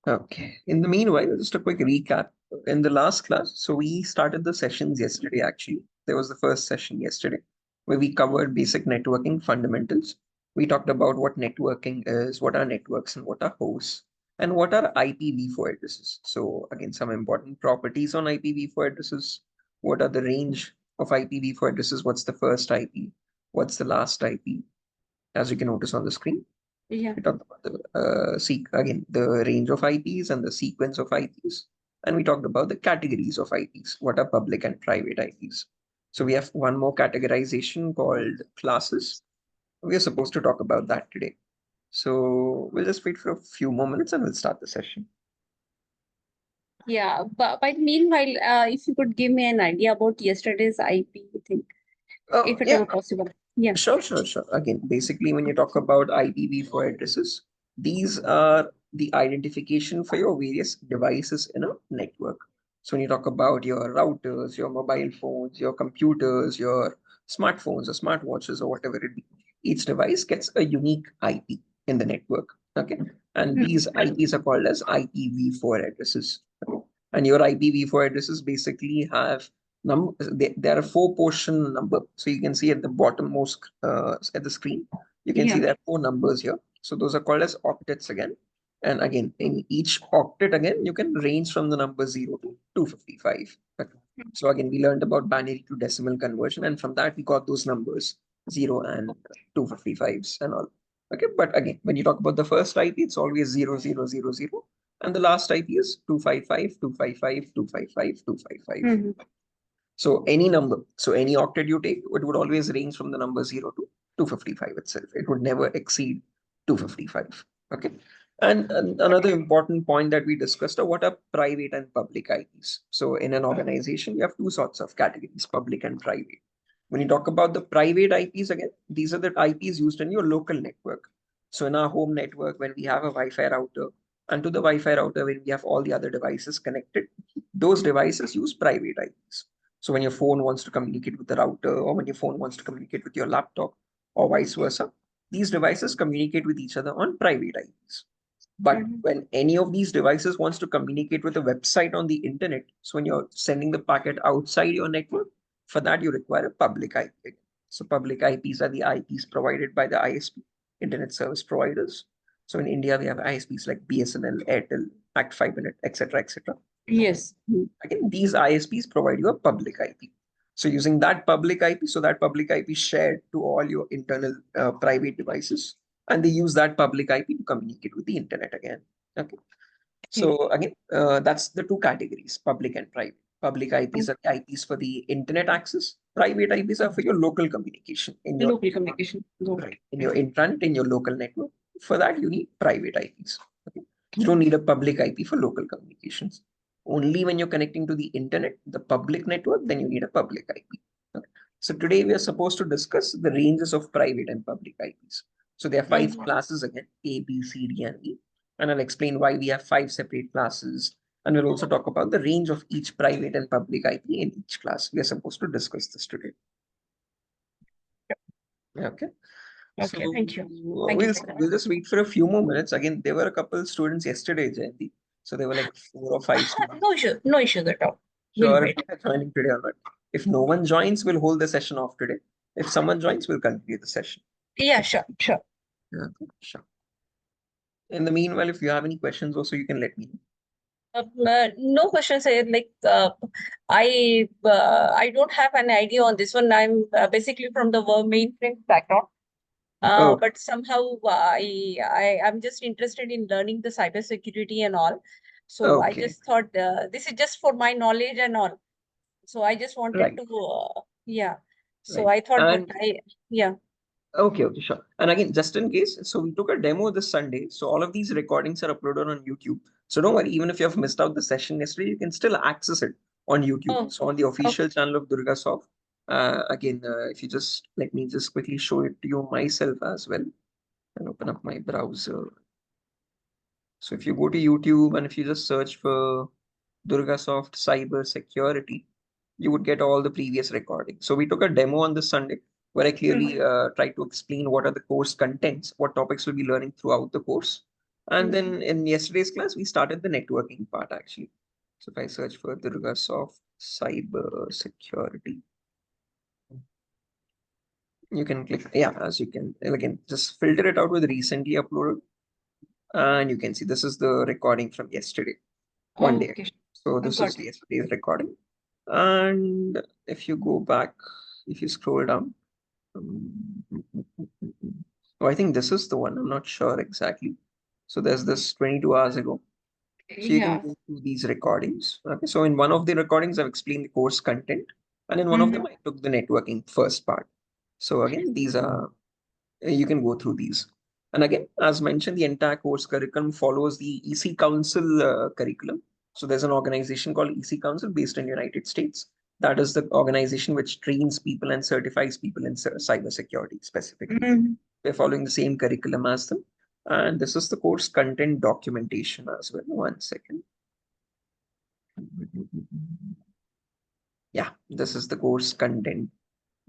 Okay. In the meanwhile, just a quick recap. In the last class, so we started the sessions yesterday, actually. There was the first session yesterday where we covered basic networking fundamentals. We talked about what networking is, what are networks and what are hosts, and what are IPv4 addresses. So again, some important properties on IPv4 addresses. What are the range of IPv4 addresses? What's the first IP? What's the last IP? As you can notice on the screen. Yeah. We talked about the range of IPs and the sequence of IPs. And we talked about the categories of IPs. What are public and private IPs? So we have one more categorization called classes. We are supposed to talk about that today. So we'll just wait for a few more minutes and we'll start the session. Yeah, but meanwhile, if you could give me an idea about yesterday's IP thing, if at Yeah, all possible. Yeah. sure. Again, basically, when you talk about IPv4 addresses, these are the identification for your various devices in a network. So when you talk about your routers, your mobile phones, your computers, your smartphones or smartwatches or whatever it be, each device gets a unique IP in the network. Okay. And these IPs are called as IPv4 addresses. Okay? And your IPv4 addresses basically have there are 4-portion number. So you can see at the bottommost at the screen, you can see there are 4 numbers here. So those are called as octets again. And again, in each octet again, you can range from the number 0 to 255. Okay. So again, we learned about binary to decimal conversion, and from that we got those numbers 0 and 255s and all. Okay, but again, when you talk about the first IP, it's always 0000, and the last IP is 255, 255, 255, 255. So any number, so any octet you take, it would always range from the number 0 to 255 itself. It would never exceed 255. Okay. And another important point that we discussed are what are private and public IPs. So in an organization, you have 2 sorts of categories, public and private. When you talk about the private IPs again, these are the IPs used in your local network. So in our home network, when we have a Wi-Fi router, and to the Wi-Fi router, when we have all the other devices connected, those devices use private IPs. So when your phone wants to communicate with the router, or when your phone wants to communicate with your laptop, or vice versa, these devices communicate with each other on private IPs. But when any of these devices wants to communicate with a website on the internet, so when you're sending the packet outside your network, for that you require a public IP. So public IPs are the IPs provided by the ISP, internet service providers. So in India, we have ISPs like BSNL, Airtel, Act Fibernet, etc., etc. Yes. Again, these ISPs provide you a public IP. So using that public IP, so that public IP shared to all your internal private devices, and they use that public IP to communicate with the internet again. Okay. So again, that's the 2 categories, public and private. Public IPs are the IPs for the internet access. Private IPs are for your local communication in your Local communication. right, in your intranet, in your local network. For that, you need private IPs. Okay. You don't need a public IP for local communications. Only when you're connecting to the internet, the public network, then you need a public IP. Okay. So today we are supposed to discuss the ranges of private and public IPs. So there are 5 classes again, A, B, C, D, and E. And I'll explain why we have 5 separate classes. And we'll also talk about the range of each private and public IP in each class. We are supposed to discuss this today. Okay. Okay, So thank you. we'll just wait for a few more minutes. Again, there were a couple of students yesterday, Jayanti. So there were like 4 or 5 students. No issues at all. We'll Sure, if wait. they're joining today or not. If no one joins, we'll hold the session off today. If someone joins, we'll continue the session. Yeah, sure. Okay, sure. In the meanwhile, if you have any questions also, you can let me know. No questions. I don't have an idea on this one. I'm basically from the mainframe background. Oh, But somehow I'm just interested in learning the cybersecurity and all. So I okay. just thought this is just for my knowledge and all. So I just wanted Right, to, yeah. So right. I thought that And yeah. okay, sure. And again, just in case, so we took a demo this Sunday. So all of these recordings are uploaded on YouTube. So don't worry, even if you have missed out the session yesterday, you can still access it on YouTube. Oh, So on the official okay. channel of DurgaSoft. Again, if you just let me just quickly show it to you myself as well and open up my browser. So if you go to YouTube and if you just search for DurgaSoft cyber security, you would get all the previous recordings. So we took a demo on this Sunday where I clearly tried to explain what are the course contents, what topics we'll be learning throughout the course. And then in yesterday's class, we started the networking part actually. So if I search for DURGASOFT cyber security, you can click, yeah, as you can, again, just filter it out with recently uploaded. And you can see this is the recording from yesterday, one day. Okay. So this Got is yesterday's recording. And if you go back, if you scroll down, oh, I think this is the one. I'm not sure exactly. So there's this 22 hours ago. So you can Yeah. go through these recordings. Okay. So in one of the recordings, I've explained the course content. And in one of them, I took the networking first part. So again, these are, you can go through these. And again, as mentioned, the entire course curriculum follows the EC Council curriculum. So there's an organization called EC Council based in the United States. That is the organization which trains people and certifies people in cybersecurity specifically. We're following the same curriculum as them. And this is the course content documentation as well. One second. Yeah, this is the course content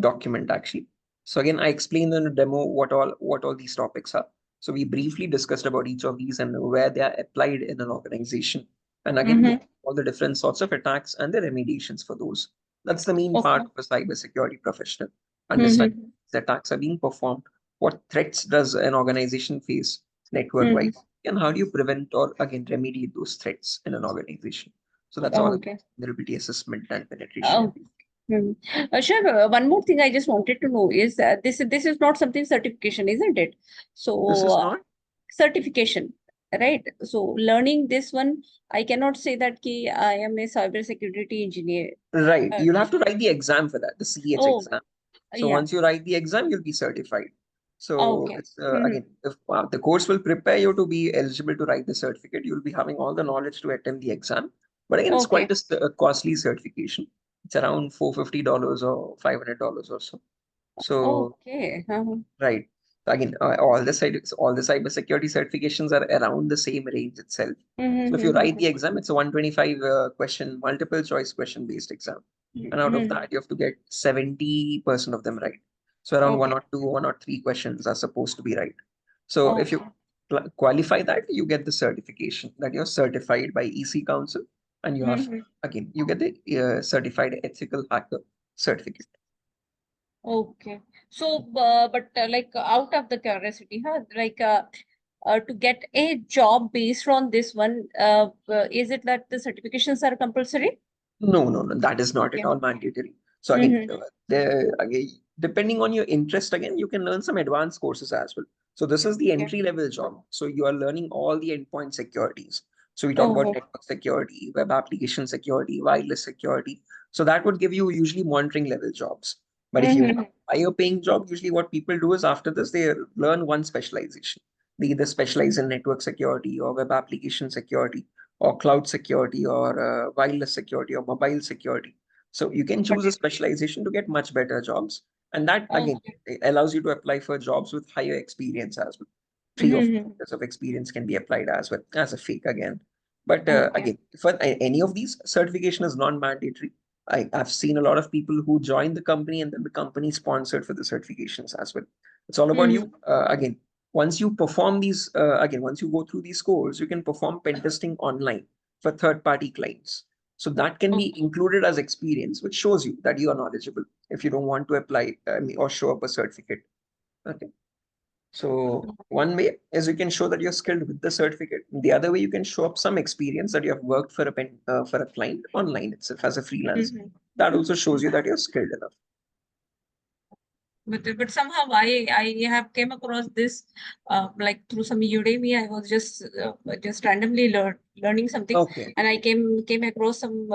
document actually. So again, I explained in the demo what all these topics are. So we briefly discussed about each of these and where they are applied in an organization. And again, all the different sorts of attacks and the remediations for those. That's the main part of a cybersecurity professional. Understand the attacks are being performed. What threats does an organization face network-wise? And how do you prevent or again remediate those threats in an organization? So that's all Okay. vulnerability assessment and penetration. Sure. One more thing I just wanted to know is that this is not something certification, isn't it? This is So not certification, right? So learning this one, I cannot say that ki I am a cybersecurity engineer. right. You'll have to write the exam for that, the CH Oh, exam. So yeah. once you write the exam, you'll be certified. So Okay. it's again, if the course will prepare you to be eligible to write the certificate, you'll be having all the knowledge to attempt the exam. But again, it's Okay. quite a costly certification. It's around $450 or $500 or so. So Okay. right. So again, all the cybersecurity certifications are around the same range itself. So if you write the exam, it's a 125 question, multiple choice question based exam. And out of that, you have to get 70% of them right. So around one Okay. or two, one or three questions are supposed to be right. So if you Okay. qualify that, you get the certification that you're certified by EC Council, and you have again you get the certified ethical hacker certificate. Okay. So, but like out of the curiosity, huh? Like to get a job based on this one, is it that the certifications are compulsory? No, that is not at Okay. all mandatory. So again, again, depending on your interest, again, you can learn some advanced courses as well. So this is the Okay. entry level job. So you are learning all the endpoint securities. So we talk about Oh, network security, web application security, wireless security. So that would give you usually monitoring level jobs. But if you higher paying job, usually what people do is after this, they learn one specialization. They either specialize in network security or web application security or cloud security or wireless security or mobile security. So you can choose a specialization to get much better jobs. And that again okay. allows you to apply for jobs with higher experience as well. 3 or 4 years of experience can be applied as well as a fake again. But Okay. again, for any of these, certification is non-mandatory. I've seen a lot of people who join the company and then the company sponsored for the certifications as well. It's all about you. Again, once you perform these, again, once you go through these courses, you can perform pen testing online for third-party clients. So that can be included as experience, which shows you that you are knowledgeable if you don't want to apply or show up a certificate. Okay. So one way is you can show that you're skilled with the certificate. The other way you can show up some experience that you have worked for a client online itself as a freelance. That also shows you that you're skilled enough. But somehow I have came across this like through some Udemy. I was just randomly learning something, Okay. and I came across some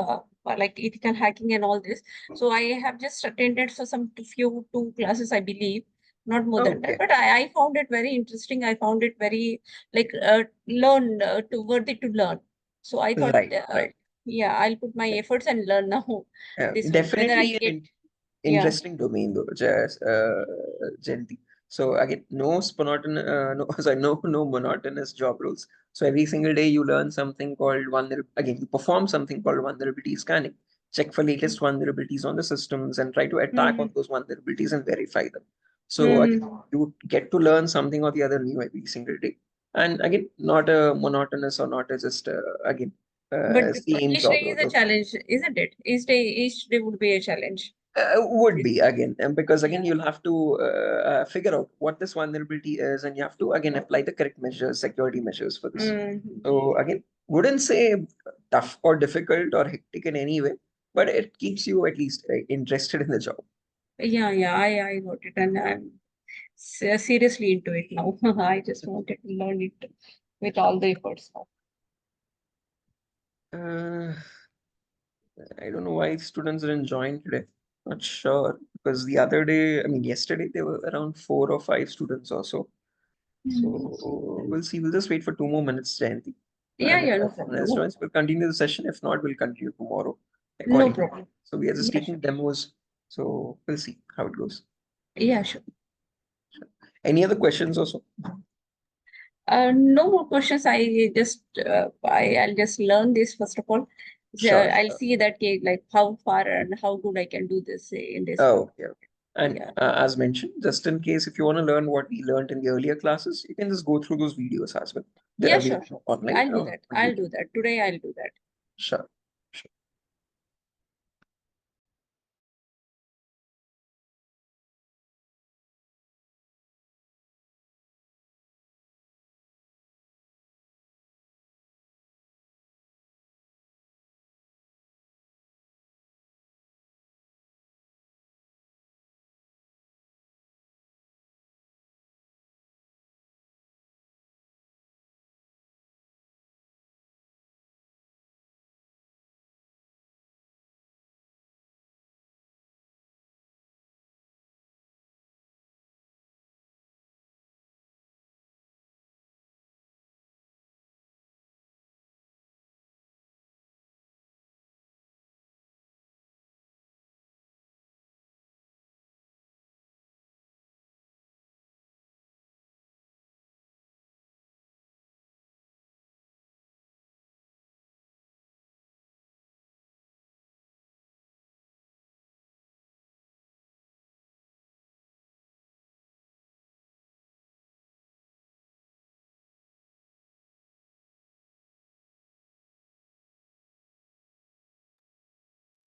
like ethical hacking and all this. So I have just attended for some few two classes, I believe, not more than that. Okay. But I found it very interesting. I found it very like learn to worthy to learn. So I thought, Right. yeah, I'll put my efforts and learn now this one. Whether I Definitely get, an yeah. interesting domain though, Jayanti. So again, no monotonous job roles. So every single day you learn something called again, you perform something called vulnerability scanning, check for latest vulnerabilities on the systems and try to attack on those vulnerabilities and verify them. So again, you get to learn something or the other new every single day. And again, not a monotonous or not a just again But same each job day is role. a challenge, isn't it? Each day would be a challenge. Would be again, and because again Yeah. you'll have to figure out what this vulnerability is, and you have to again apply the correct measures, security measures for this. Mhm. So again, wouldn't say tough or difficult or hectic in any way, but it keeps you at least interested in the job. Yeah, I got it, and I'm seriously into it now. I just wanted to learn it with all the efforts now. Uh, I don't know why students didn't join today. Not sure because the other day, I mean yesterday, there were around 4 or 5 students or so. Mhm. So we'll see. We'll just wait for 2 more minutes, Jayanti. Yeah, And if yeah, no someone problem. else No, joins, we'll continue the session. If not, we'll continue tomorrow no according to. problem. So we are just Yeah, sure. taking demos. So we'll see how it goes. Yeah, sure. Any other questions also? No more questions. I'll just learn this first of all. So Sure, I'll sure. see that like how far and how good I can do this in this one. Oh, okay, okay. And Yeah. as mentioned, just in case if you want to learn what we learned in the earlier classes, you can just go through those videos as well. They're Yeah, sure, sure. available online I'll do on that. I'll YouTube. do that. Today I'll do that. Sure.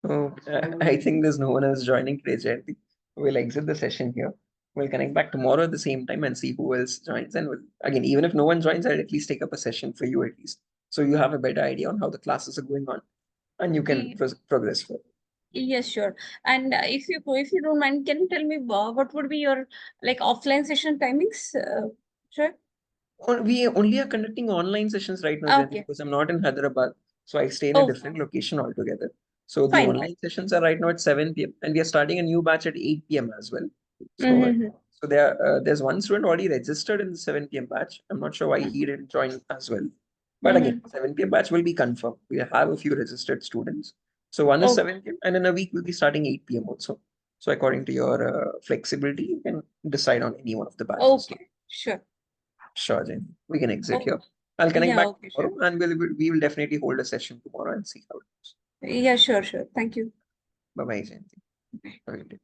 Oh, I think there's no one else joining today, Jayanti. We'll exit the session here. We'll connect back tomorrow at the same time and see who else joins. And we'll, again, even if no one joins, I'll at least take up a session for you at least. So you have a better idea on how the classes are going on and you can progress further. Yes, sure. And if you don't mind, can you tell me what would be your like offline session timings? Sure. We only are conducting online sessions right now, Jayanti, Okay. because I'm not in Hyderabad. So I stay in a Oh, different location altogether. So the fine. online sessions are right now at 7 p.m. and we are starting a new batch at 8 p.m. as well. So Mm-hmm. there's one student already registered in the 7 p.m. batch. I'm not sure why he didn't join as well. But again, Mm-hmm. 7 p.m. batch will be confirmed. We have a few registered students. So one is Oh, 7 p.m. and in a week we'll be starting 8 p.m. also. So according to your flexibility, you can decide on any one of the batches. okay. Sure. Sure, Jen. We can exit Okay. here. I'll connect Yeah, back okay, sure. tomorrow and we will definitely hold a session tomorrow and see how it goes. Yeah, sure, sure. Thank you. Bye bye, Jen. Have a good day.